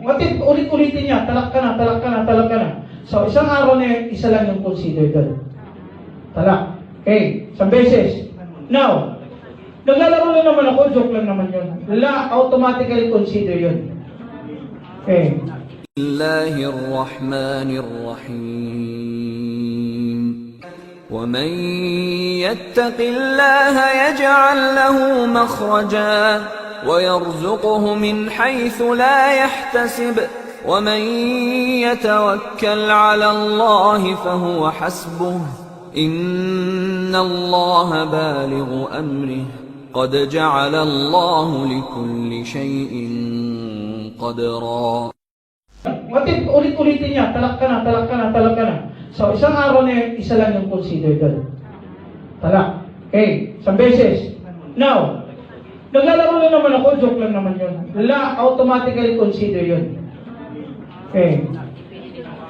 What if ulit-ulitin niya, talak ka na, talak ka na, talak ka na. So, isang araw na yun, isa lang yung consider doon. Talak. Okay, isang beses. Now, naglalaro lang naman ako, joke lang naman yun. Automatically consider yun. Okay. Bismillahirrahmanirrahim. وَمَنْ يَتَّقِ اللَّهَ يَجْعَلْ لَهُ مَخْرَجًا وَيَرْزُقْهُ مِنْ حَيْثُ لَا يَحْتَسِبُ وَمَنْ يَتَوَكَّلْ عَلَى اللَّهِ فَهُوَ حَسْبُهُ إِنَّ اللَّهَ بَالِغُ أَمْرِهِ قَدْ جَعَلَ اللَّهُ لِكُلِّ شَيْءٍ قَدْرًا. What if ulit-ulitin niya, talak ka na, talak ka na, talak ka na. So, isang araw na yun, isa lang yung consider doon. Talak. Okay, isang beses. Now, naglalaro lang naman ako, joke lang naman yun. Automatically consider yun. Okay.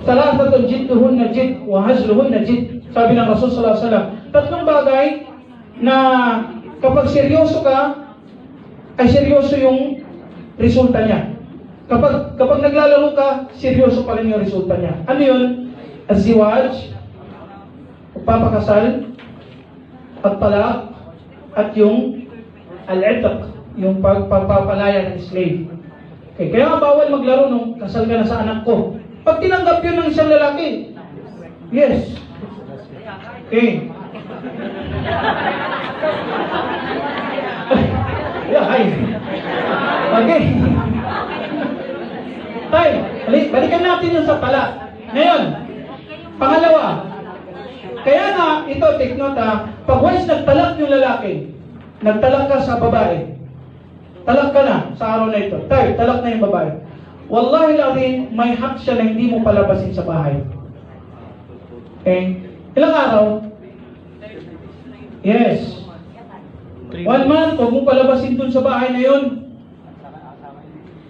Salatatun jidduhun na jid, wahazluhun na jid. Sabi ng Rasul sallallahu alaihi wasallam, tatlong bagay na kapag seryoso ka, ay seryoso yung resulta niya. Kapag naglalaro ka, seryoso pa rin yung resulta niya. Ano yun? Az-ziwaj, pagpapakasal, pagtalak, at yung al-itaq, yung pagpapalaya ng slave. Okay, kaya nga bawal maglaro nung kasal ka na sa anak ko. Pag tinanggap yun ng isang lalaki, yes. Okay. Yeah, hi. Okay. Tay, balikan natin yung sa pala. Ngayon, pangalawa, kaya nga, ito, take note ha, pag once nagtalak yung lalaki, nagtalak ka sa babae, talak ka na sa araw na ito, tay, talak na yung babae. Wallahi lazim, may hak siya na hindi mo palabasin sa bahay. Okay? Ilang araw? Yes. 1 month, huwag mo palabasin dun sa bahay na yun.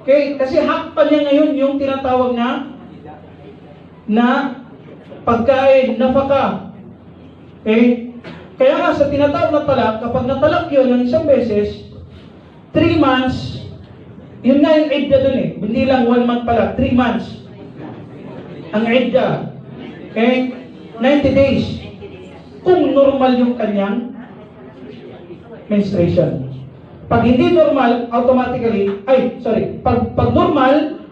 Okay? Kasi hak pa niya ngayon yung tinatawag na pagkain, nafaka. Okay? Kaya nga sa tinatawag na talak, kapag natalak yun ng isang beses, 3 months, yun nga yung idda dun eh. Hindi lang 1 month pala, 3 months. Ang idda. Okay? 90 days. Kung normal yung kanyang menstruation. Pag hindi normal, automatically, pag normal,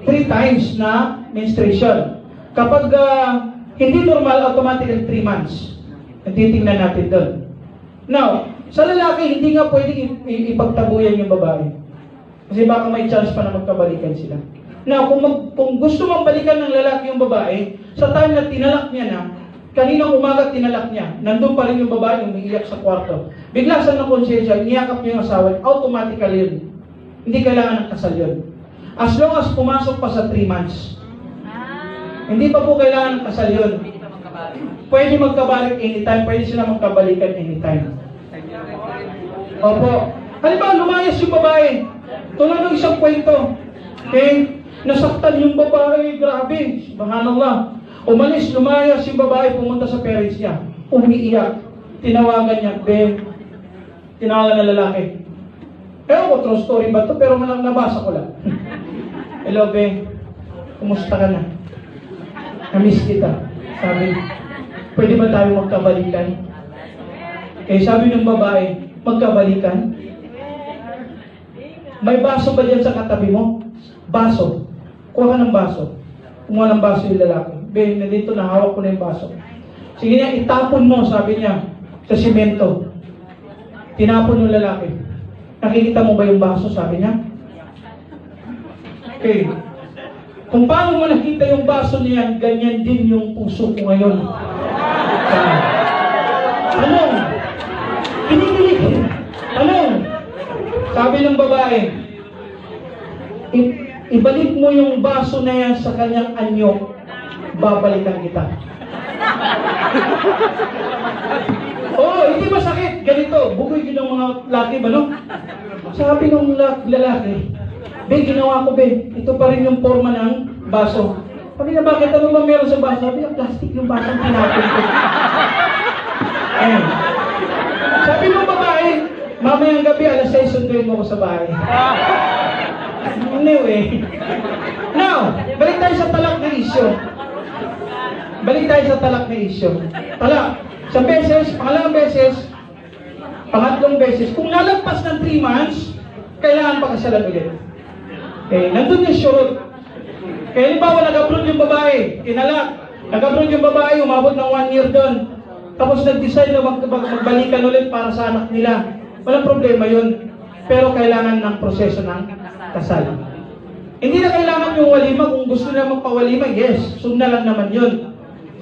3 times na menstruation. Kapag hindi normal, automatically 3 months. Titingnan natin doon. Now, sa lalaki, hindi nga pwedeng ipagtabuyan yung babae. Kasi baka may chance pa na magkabalikan sila. Now, kung gusto mong balikan ng lalaki yung babae, sa time na tinalak niya na, kaninang umaga tinalak niya, nandun pa rin yung babae umiiyak sa kwarto. Bigla sa nakonsensya, niyakap niya yung asawa, automatically yun. Hindi kailangan ng kasal yun. As long as pumasok pa sa 3 months. Hindi pa po kailangan ng kasal yun. Pwede magkabalik anytime, pwede sila magkabalikan anytime. Opo. Halimbawa, lumayas yung babae. Tulad ng isang kwento. Okay? Nasaktan yung babae, grabe. Subhanallah. Umalis, lumayas yung babae, pumunta sa parents niya. Umiiyak. Tinawagan niya, Ben. Tinawagan ng lalaki. Ewan ko, true story ba ito? Pero nabasa ko lang. Hello, Ben. Kumusta ka na? Namiss kita. Sabi, pwede ba tayo magkabalikan? Eh, sabi ng babae, magkabalikan? May baso ba dyan sa katabi mo? Baso. Kuha ka ng baso. Kumuha ng baso yung lalaki. Ben, nandito na, hawak ko na yung baso. Sige niya, itapon mo, sabi niya, sa simento. Tinapon yung lalaki. Nakikita mo ba yung baso, sabi niya? Okay. Kung paano mo nakita yung baso niya, ganyan din yung puso ko ngayon. Anong? Kinikilig. Anong? Sabi ng babae, ibalik mo yung baso na yan sa kanyang anyo, babalikan kita. Hindi masakit. Ganito, bugoy yun ng mga laki ba, no? Sabi ng lalaki, Ben, ginawa ko, Ben. Ito pa rin yung forma ng baso. Sabi niya, bakit? Ano ba meron sa baso? Sabi niya, plastic yung baso ang tinapon ko. Ayun. Sabi ng babae, mamayang gabi, 6:00, sunduin mo ko sa bahay. Anyway. Now, balik tayo sa talak na issue. Balik tayo sa talak na issue. Talak. Isang beses, pangalawang beses, pangatlong beses. Kung lalagpas ng 3 months, kailangan pakasalan ulit. Okay, nandun yung shurut. Kaya halimbawa, nag-abroad yung babae, kinalak. Nag-abroad yung babae, umabot ng 1 year doon. Tapos nag-decide na magbalikan ulit para sa anak nila. Walang problema yun. Pero kailangan ng proseso ng kasal. Hindi na kailangan yung walima. Kung gusto nila magpawalima, yes, sunod na lang naman yun.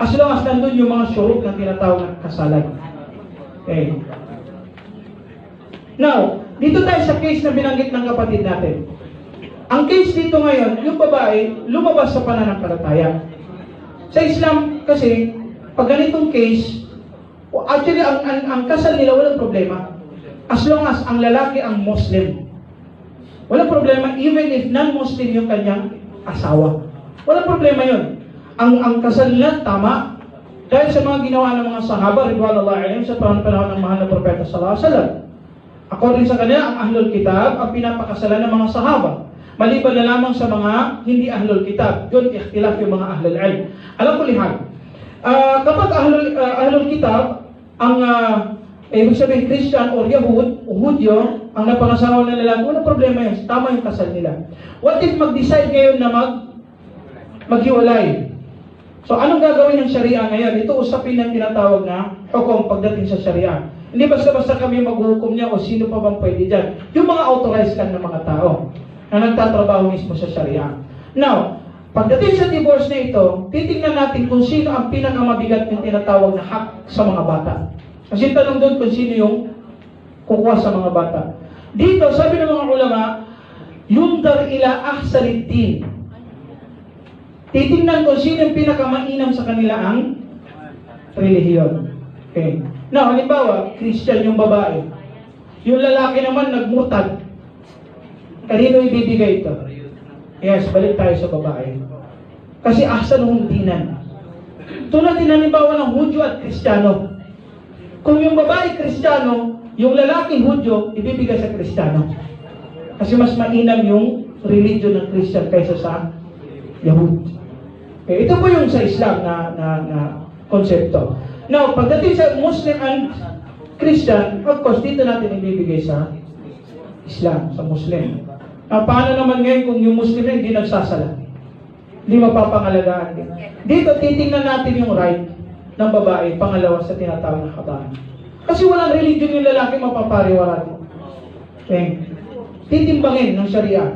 As long as nandun yung mga shurut na tinatawag ng kasalan. Okay. Now, dito tayo sa case na binanggit ng kapatid natin. Ang case dito ngayon, yung babae, lumabas sa pananampalataya. Sa Islam kasi, pag ganitong case, actually, ang kasal nila walang problema. As long as ang lalaki ang Muslim. Walang problema, even if non-Muslim yung kanyang asawa. Walang problema yun. Ang kasal nila, tama. Dahil sa mga ginawa ng mga sahaba, ridwanullahi alaihim, sa panahon ng mahal na propeta sallallahu alaihi wasallam. According sa kanila, ang ahlul kitab, ang pinapakasalan ng mga sahaba. Maliban na lamang sa mga hindi ahlul kitab. Doon, ikhtilaf yung mga ahlul ilm. Alam ko lihan. Kapag ahlul kitab, ang ibig sabihin Christian or Yahud o Hudyo, ang napangasawa na lalaki, walang problema yun. Tama yung kasal nila. What if mag-decide ngayon na maghiwalay? So, anong gagawin ng Sharia ngayon? Ito usapin ng tinatawag na hukom pagdating sa Sharia. Hindi basta-basta kami maghuhukom niya o sino pa bang pwede dyan. Yung mga authorized lang ng mga tao na nagtatrabaho mismo sa Sharia. Now, pagdating sa divorce na ito, titingnan natin kung sino ang pinakamabigat yung tinatawag na hak sa mga bata. Kasi tanong doon kung sino yung kukuha sa mga bata. Dito, sabi ng mga ulama, yundar ila ahsaniddin. Titingnan kung sino yung pinakamainam sa kanila ang relihiyon. Okay. Now, halimbawa, Christian yung babae. Yung lalaki naman nagmurtad. Kanino ibibigay ito? Yes, balik tayo sa babae. Kasi ahsanul dinan. Tulad din halimbawa ng Hudyo at Kristiyano. Kung yung babae Kristiyano, yung lalaking Hudyo, ibibigay sa Kristiyano. Kasi mas mainam yung religion ng Christian kaysa sa Yahud. Okay, ito po yung sa Islam na konsepto. Now, pagdating sa Muslim and Christian, of course, dito natin ibibigay sa Islam, sa Muslim. Paano naman ngayon kung yung Muslim na hindi nagsasala? Hindi mapapangalagaan din. Dito, titingnan natin yung right ng babae, pangalawa sa tinatawag na kabahan. Kasi walang religion yung lalaki mapapariwara din. Okay. Titimbangin ng Sharia.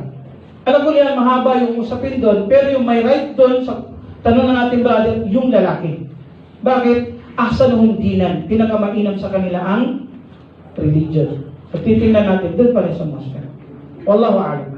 Alam ko yan, mahaba yung usapin doon, pero yung may right doon, sa tanong na natin brother, yung lalaki. Bakit? Ahsanuhum dinan, pinakamainam sa kanila ang religion. So titingnan natin doon pa rin sa Muslim. Wallahu a'lam.